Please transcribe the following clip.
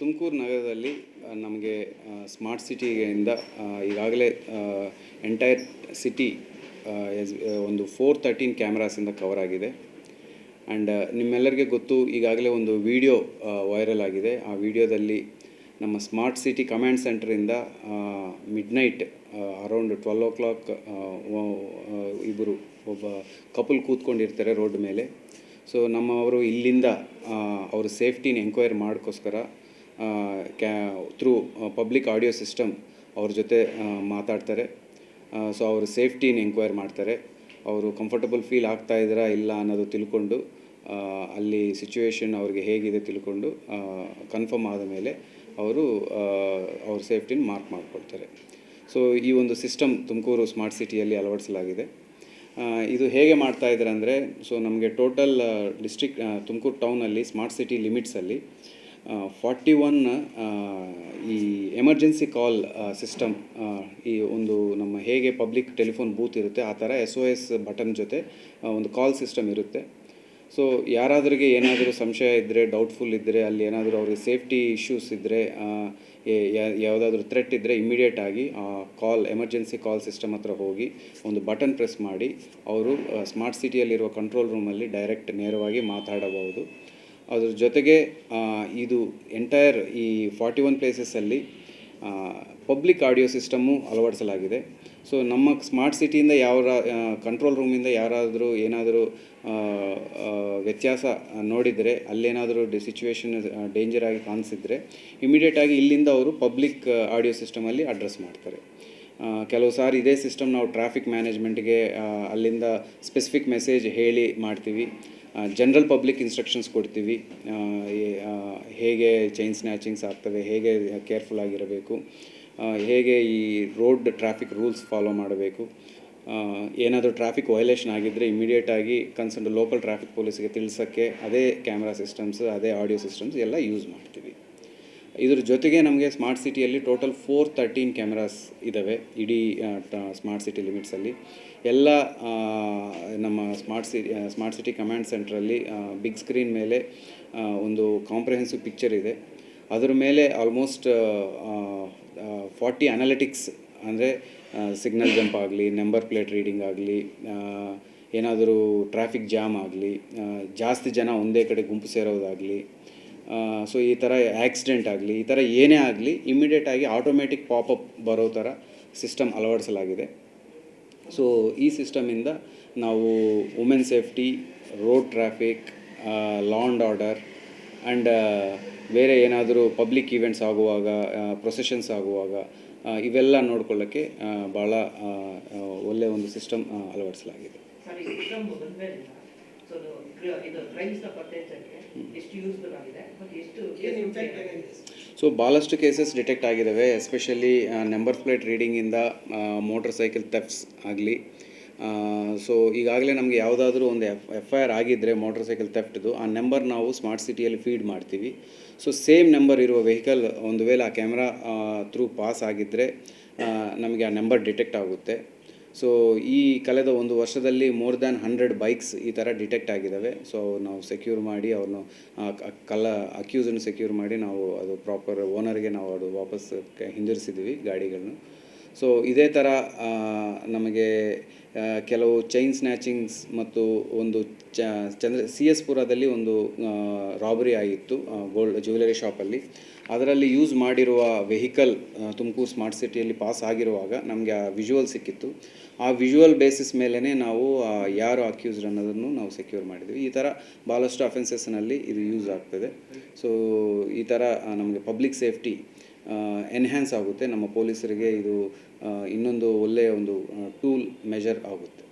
ತುಮಕೂರು ನಗರದಲ್ಲಿ ನಮಗೆ ಸ್ಮಾರ್ಟ್ ಸಿಟಿಯಿಂದ ಈಗಾಗಲೇ ಎಂಟೈರ್ ಸಿಟಿ ಒಂದು 413 ಕ್ಯಾಮ್ರಾಸಿಂದ ಕವರ್ ಆಗಿದೆ. ಆ್ಯಂಡ್ ನಿಮ್ಮೆಲ್ಲರಿಗೆ ಗೊತ್ತು, ಈಗಾಗಲೇ ಒಂದು ವಿಡಿಯೋ ವೈರಲ್ ಆಗಿದೆ. ಆ ವಿಡಿಯೋದಲ್ಲಿ ನಮ್ಮ ಸ್ಮಾರ್ಟ್ ಸಿಟಿ ಕಮಾಂಡ್ ಸೆಂಟ್ರಿಂದ ಮಿಡ್ನೈಟ್ ಅರೌಂಡ್ 12 o'clock ಇಬ್ಬರು ಒಬ್ಬ ಕಪಲ್ ಕೂತ್ಕೊಂಡಿರ್ತಾರೆ ರೋಡ್ ಮೇಲೆ. ಸೊ ನಮ್ಮವರು ಇಲ್ಲಿಂದ ಅವ್ರ ಸೇಫ್ಟಿನ ಎಂಕ್ವೈರಿ ಮಾಡೋಕ್ಕೋಸ್ಕರ ಥ್ರೂ ಪಬ್ಲಿಕ್ ಆಡಿಯೋ ಸಿಸ್ಟಮ್ ಅವ್ರ ಜೊತೆ ಮಾತಾಡ್ತಾರೆ. ಸೊ ಅವ್ರ ಸೇಫ್ಟಿನ ಎಂಕ್ವೈರಿ ಮಾಡ್ತಾರೆ. ಅವರು ಕಂಫರ್ಟಬಲ್ ಫೀಲ್ ಆಗ್ತಾಯಿದ್ದೀರಾ ಇಲ್ಲ ಅನ್ನೋದು ತಿಳ್ಕೊಂಡು ಅಲ್ಲಿ ಸಿಚುವೇಶನ್ ಅವ್ರಿಗೆ ಹೇಗಿದೆ ತಿಳ್ಕೊಂಡು ಕನ್ಫರ್ಮ್ ಆದ ಮೇಲೆ ಅವರು ಅವ್ರ ಸೇಫ್ಟಿನ ಮಾರ್ಕ್ ಮಾಡಿಕೊಡ್ತಾರೆ. ಸೊ ಈ ಒಂದು ಸಿಸ್ಟಮ್ ತುಮಕೂರು ಸ್ಮಾರ್ಟ್ ಸಿಟಿಯಲ್ಲಿ ಅಳವಡಿಸಲಾಗಿದೆ. ಇದು ಹೇಗೆ ಮಾಡ್ತಾಯಿದ್ದಾರೆ ಅಂದರೆ, ಸೊ ನಮಗೆ ಟೋಟಲ್ ಡಿಸ್ಟ್ರಿಕ್ಟ್ ತುಮಕೂರು ಟೌನಲ್ಲಿ ಸ್ಮಾರ್ಟ್ ಸಿಟಿ ಲಿಮಿಟ್ಸಲ್ಲಿ 41 ಈ ಎಮರ್ಜೆನ್ಸಿ ಕಾಲ್ ಸಿಸ್ಟಮ್, ಈ ಒಂದು ನಮ್ಮ ಹೇಗೆ ಪಬ್ಲಿಕ್ ಟೆಲಿಫೋನ್ ಬೂತ್ ಇರುತ್ತೆ ಆ ಥರ SOS ಬಟನ್ ಜೊತೆ ಒಂದು ಕಾಲ್ ಸಿಸ್ಟಮ್ ಇರುತ್ತೆ. ಸೊ ಯಾರಾದ್ರಿಗೆ ಏನಾದರೂ ಸಂಶಯ ಇದ್ದರೆ, ಡೌಟ್ಫುಲ್ ಇದ್ದರೆ, ಅಲ್ಲಿ ಏನಾದರೂ ಅವ್ರಿಗೆ ಸೇಫ್ಟಿ ಇಶ್ಯೂಸ್ ಇದ್ದರೆ, ಯಾವುದಾದ್ರೂ ಥ್ರೆಟ್ ಇದ್ದರೆ ಇಮಿಡಿಯೇಟಾಗಿ ಎಮರ್ಜೆನ್ಸಿ ಕಾಲ್ ಸಿಸ್ಟಮ್ ಹತ್ರ ಹೋಗಿ ಒಂದು ಬಟನ್ ಪ್ರೆಸ್ ಮಾಡಿ ಅವರು ಸ್ಮಾರ್ಟ್ ಸಿಟಿಯಲ್ಲಿರುವ ಕಂಟ್ರೋಲ್ ರೂಮಲ್ಲಿ ಡೈರೆಕ್ಟ್ ನೇರವಾಗಿ ಮಾತಾಡಬಹುದು. ಅದ್ರ ಜೊತೆಗೆ ಇದು ಎಂಟೈರ್ ಈ 41 ಪ್ಲೇಸಸ್ಸಲ್ಲಿ ಪಬ್ಲಿಕ್ ಆಡಿಯೋ ಸಿಸ್ಟಮ್ಮು ಅಳವಡಿಸಲಾಗಿದೆ. ಸೊ ನಮ್ಮ ಸ್ಮಾರ್ಟ್ ಸಿಟಿಯಿಂದ ಕಂಟ್ರೋಲ್ ರೂಮಿಂದ ಯಾರಾದರೂ ಏನಾದರೂ ವ್ಯತ್ಯಾಸ ನೋಡಿದರೆ, ಅಲ್ಲೇನಾದರೂ ಸಿಚುವೇಶನ್ ಡೇಂಜರ್ ಆಗಿ ಕಾಣಿಸಿದರೆ ಇಮಿಡಿಯೇಟಾಗಿ ಇಲ್ಲಿಂದ ಅವರು ಪಬ್ಲಿಕ್ ಆಡಿಯೋ ಸಿಸ್ಟಮಲ್ಲಿ ಅಡ್ರೆಸ್ ಮಾಡ್ತಾರೆ. ಕೆಲವು ಸಾರಿ ಇದೇ ಸಿಸ್ಟಮ್ ನಾವು ಟ್ರಾಫಿಕ್ ಮ್ಯಾನೇಜ್ಮೆಂಟ್ಗೆ ಅಲ್ಲಿಂದ ಸ್ಪೆಸಿಫಿಕ್ ಮೆಸೇಜ್ ಹೇಳಿ ಮಾಡ್ತೀವಿ. ಜನರಲ್ ಪಬ್ಲಿಕ್ ಇನ್ಸ್ಟ್ರಕ್ಷನ್ಸ್ ಕೊಡ್ತೀವಿ, ಹೇಗೆ ಚೈನ್ ಸ್ನ್ಯಾಚಿಂಗ್ಸ್ ಆಗ್ತವೆ, ಹೇಗೆ ಕೇರ್ಫುಲ್ ಆಗಿರಬೇಕು, ಹೇಗೆ ಈ ರೋಡ್ ಟ್ರಾಫಿಕ್ ರೂಲ್ಸ್ ಫಾಲೋ ಮಾಡಬೇಕು, ಏನಾದರೂ ಟ್ರಾಫಿಕ್ ವೈಲೇಷನ್ ಆಗಿದ್ದರೆ ಇಮಿಡಿಯೇಟಾಗಿ ಕನ್ಸರ್ನ್ ಲೋಕಲ್ ಟ್ರಾಫಿಕ್ ಪೊಲೀಸ್ಗೆ ತಿಳಿಸೋಕ್ಕೆ ಅದೇ ಕ್ಯಾಮ್ರಾ ಸಿಸ್ಟಮ್ಸ್, ಅದೇ ಆಡಿಯೋ ಸಿಸ್ಟಮ್ಸ್ ಎಲ್ಲ ಯೂಸ್ ಮಾಡ್ತೀವಿ. ಇದ್ರ ಜೊತೆಗೆ ನಮಗೆ ಸ್ಮಾರ್ಟ್ ಸಿಟಿಯಲ್ಲಿ ಟೋಟಲ್ 413 ಕ್ಯಾಮ್ರಾಸ್ ಇದ್ದಾವೆ ಇಡೀ ಸ್ಮಾರ್ಟ್ ಸಿಟಿ ಲಿಮಿಟ್ಸಲ್ಲಿ. ಎಲ್ಲ ನಮ್ಮ ಸ್ಮಾರ್ಟ್ ಸಿಟಿ ಕಮಾಂಡ್ ಸೆಂಟ್ರಲ್ಲಿ ಬಿಗ್ ಸ್ಕ್ರೀನ್ ಮೇಲೆ ಒಂದು ಕಾಂಪ್ರಿಹೆನ್ಸಿವ್ ಪಿಕ್ಚರ್ ಇದೆ. ಅದರ ಮೇಲೆ ಆಲ್ಮೋಸ್ಟ್ 40 ಅನಾಲಿಟಿಕ್ಸ್, ಅಂದರೆ ಸಿಗ್ನಲ್ ಜಂಪ್ ಆಗಲಿ, ನಂಬರ್ ಪ್ಲೇಟ್ ರೀಡಿಂಗ್ ಆಗಲಿ, ಏನಾದರೂ ಟ್ರಾಫಿಕ್ ಜಾಮ್ ಆಗಲಿ, ಜಾಸ್ತಿ ಜನ ಒಂದೇ ಕಡೆ ಗುಂಪು ಸೇರೋದಾಗಲಿ, ಸೊ ಈ ಥರ ಆಕ್ಸಿಡೆಂಟ್ ಆಗಲಿ, ಈ ಥರ ಏನೇ ಆಗಲಿ ಇಮ್ಮಿಡಿಯೇಟಾಗಿ ಆಟೋಮೆಟಿಕ್ ಪಾಪಪ್ ಬರೋ ಥರ ಸಿಸ್ಟಮ್ ಅಳವಡಿಸಲಾಗಿದೆ. ಸೊ ಈ ಸಿಸ್ಟಮಿಂದ ನಾವು women safety, road traffic, law and order and ಬೇರೆ ಏನಾದರೂ ಪಬ್ಲಿಕ್ ಈವೆಂಟ್ಸ್ ಆಗುವಾಗ, ಪ್ರೊಸೆಷನ್ಸ್ ಆಗುವಾಗ ಇವೆಲ್ಲ ನೋಡ್ಕೊಳ್ಳೋಕ್ಕೆ ಭಾಳ ಒಳ್ಳೆಯ ಒಂದು ಸಿಸ್ಟಮ್ ಅಳವಡಿಸಲಾಗಿದೆ. ಸೊ ಭಾಳಷ್ಟು ಕೇಸಸ್ ಡಿಟೆಕ್ಟ್ ಆಗಿದ್ದಾವೆ. ಎಸ್ಪೆಷಲಿ ನಂಬರ್ ಪ್ಲೇಟ್ ರೀಡಿಂಗಿಂದ ಮೋಟರ್ ಸೈಕಲ್ ಥೆಫ್ಟ್ಸ್ ಆಗಲಿ. ಸೊ ಈಗಾಗಲೇ ನಮಗೆ ಯಾವುದಾದ್ರೂ ಒಂದು FIR ಆಗಿದ್ದರೆ ಮೋಟರ್ ಸೈಕಲ್ ಥೆಫ್ಟ್ದು, ಆ ನಂಬರ್ ನಾವು ಸ್ಮಾರ್ಟ್ ಸಿಟಿಯಲ್ಲಿ ಫೀಡ್ ಮಾಡ್ತೀವಿ. ಸೊ ಸೇಮ್ ನಂಬರ್ ಇರುವ ವೆಹಿಕಲ್ ಒಂದು ವೇಳೆ ಆ ಕ್ಯಾಮ್ರಾ ಥ್ರೂ ಪಾಸ್ ಆಗಿದ್ದರೆ ನಮಗೆ ಆ ನಂಬರ್ ಡಿಟೆಕ್ಟ್ ಆಗುತ್ತೆ. ಸೊ ಈ ಕಳೆದ ಒಂದು ವರ್ಷದಲ್ಲಿ ಮೋರ್ ದ್ಯಾನ್ 100 ಬೈಕ್ಸ್ ಈ ಥರ ಡಿಟೆಕ್ಟ್ ಆಗಿದ್ದಾವೆ. ಸೊ ನಾವು ಸೆಕ್ಯೂರ್ ಮಾಡಿ ಅವ್ರನ್ನ ಅಕ್ಯೂಸನ್ನು ಸೆಕ್ಯೂರ್ ಮಾಡಿ ನಾವು ಅದು ಪ್ರಾಪರ್ ಓನರ್ಗೆ ನಾವು ಅದು ವಾಪಸ್ ಹಿಂದಿರಿಸಿದ್ವಿ ಗಾಡಿಗಳನ್ನು. ಸೊ ಇದೇ ಥರ ನಮಗೆ ಕೆಲವು ಚೈನ್ ಸ್ನ್ಯಾಚಿಂಗ್ಸ್ ಮತ್ತು ಒಂದು CS ಪುರದಲ್ಲಿ ಒಂದು ರಾಬರಿ ಆಗಿತ್ತು ಗೋಲ್ಡ್ ಜ್ಯುವೆಲರಿ ಶಾಪಲ್ಲಿ. ಅದರಲ್ಲಿ ಯೂಸ್ ಮಾಡಿರುವ ವೆಹಿಕಲ್ ತುಮಕೂರು ಸ್ಮಾರ್ಟ್ ಸಿಟಿಯಲ್ಲಿ ಪಾಸ್ ಆಗಿರುವಾಗ ನಮಗೆ ಆ ವಿಜುವಲ್ ಸಿಕ್ಕಿತ್ತು. ಆ ವಿಜುವಲ್ ಬೇಸಿಸ್ ಮೇಲೇ ನಾವು ಯಾರು ಅಕ್ಯೂಸ್ಡ್ ಅನ್ನೋದನ್ನು ನಾವು ಸೆಕ್ಯೂರ್ ಮಾಡಿದ್ವಿ. ಈ ಥರ ಭಾಳಷ್ಟು ಅಫೆನ್ಸಸ್ನಲ್ಲಿ ಇದು ಯೂಸ್ ಆಗ್ತದೆ. ಸೊ ಈ ಥರ ನಮಗೆ ಪಬ್ಲಿಕ್ ಸೇಫ್ಟಿ ಎನ್ಹ್ಯಾನ್ಸ್ ಆಗುತ್ತೆ. ನಮ್ಮ ಪೊಲೀಸರಿಗೆ ಇದು ಇನ್ನೊಂದು ಒಳ್ಳೆಯ ಒಂದು ಟೂಲ್ ಮೆಜರ್ ಆಗುತ್ತೆ.